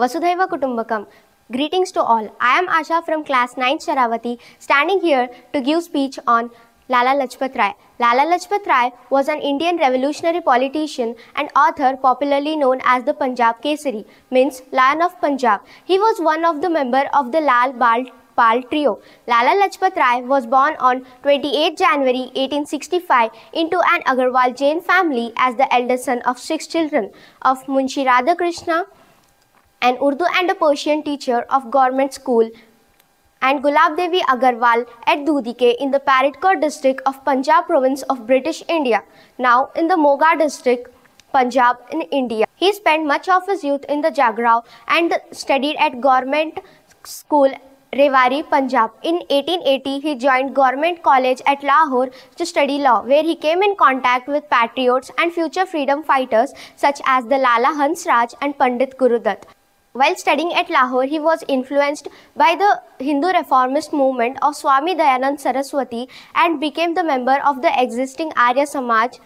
Vasudhaiva Kutumbakam. Greetings to all. I am Asha from class 9 Sharavati, standing here to give speech on Lala Lajpat Rai. Lala Lajpat Rai was an Indian revolutionary politician and author popularly known as the Punjab Kesari, means Lion of Punjab. He was one of the members of the Lal Bal Pal trio. Lala Lajpat Rai was born on 28 January 1865 into an Agarwal Jain family as the eldest son of 6 children of Munshi Radhakrishna, an Urdu and a Persian teacher of government school, and Gulab Devi Agarwal at Dudike in the Faridkot district of Punjab province of British India, now in the Moga district, Punjab in India. He spent much of his youth in the Jagrao and studied at government school Rewari, Punjab. In 1880, he joined Government College at Lahore to study law, where he came in contact with patriots and future freedom fighters such as the Lala Hansraj and Pandit Gurudutt. While studying at Lahore, he was influenced by the Hindu reformist movement of Swami Dayanand Saraswati and became the member of the existing Arya Samaj,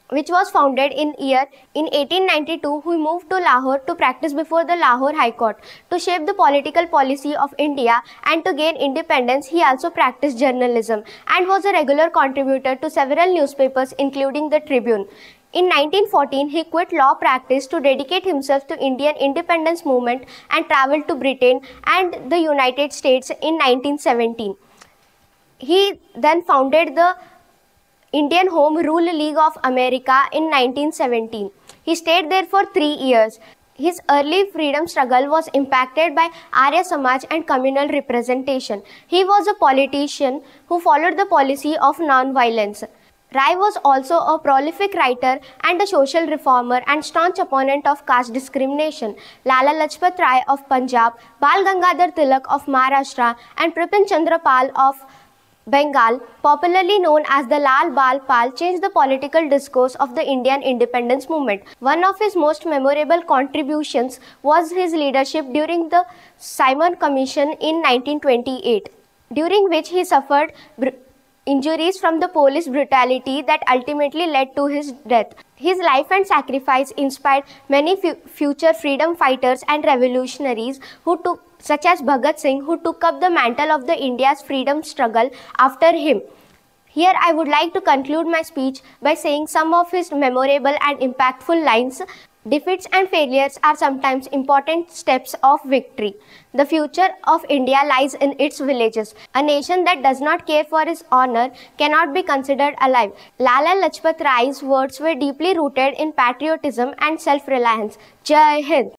which was founded in 1892. He moved to Lahore to practice before the Lahore High Court. To shape the political policy of India and to gain independence, he also practiced journalism and was a regular contributor to several newspapers including the Tribune. In 1914, he quit law practice to dedicate himself to Indian independence movement and traveled to Britain and the United States in 1917. He then founded the Indian Home Rule League of America in 1917. He stayed there for 3 years. His early freedom struggle was impacted by Arya Samaj and communal representation. He was a politician who followed the policy of non-violence. Rai was also a prolific writer and a social reformer and staunch opponent of caste discrimination. Lala Lajpat Rai of Punjab, Bal Gangadhar Tilak of Maharashtra, and Bipin Chandra Pal of Bengal, popularly known as the Lal Bal Pal, changed the political discourse of the Indian independence movement. One of his most memorable contributions was his leadership during the Simon Commission in 1928, during which he suffered injuries from the police brutality that ultimately led to his death. His life and sacrifice inspired many future freedom fighters and revolutionaries such as Bhagat Singh, who took up the mantle of the India's freedom struggle after him. Here I would like to conclude my speech by saying some of his memorable and impactful lines. Defeats and failures are sometimes important steps of victory. The future of India lies in its villages. A nation that does not care for its honor cannot be considered alive. Lala Lajpat Rai's words were deeply rooted in patriotism and self-reliance. Jai Hind.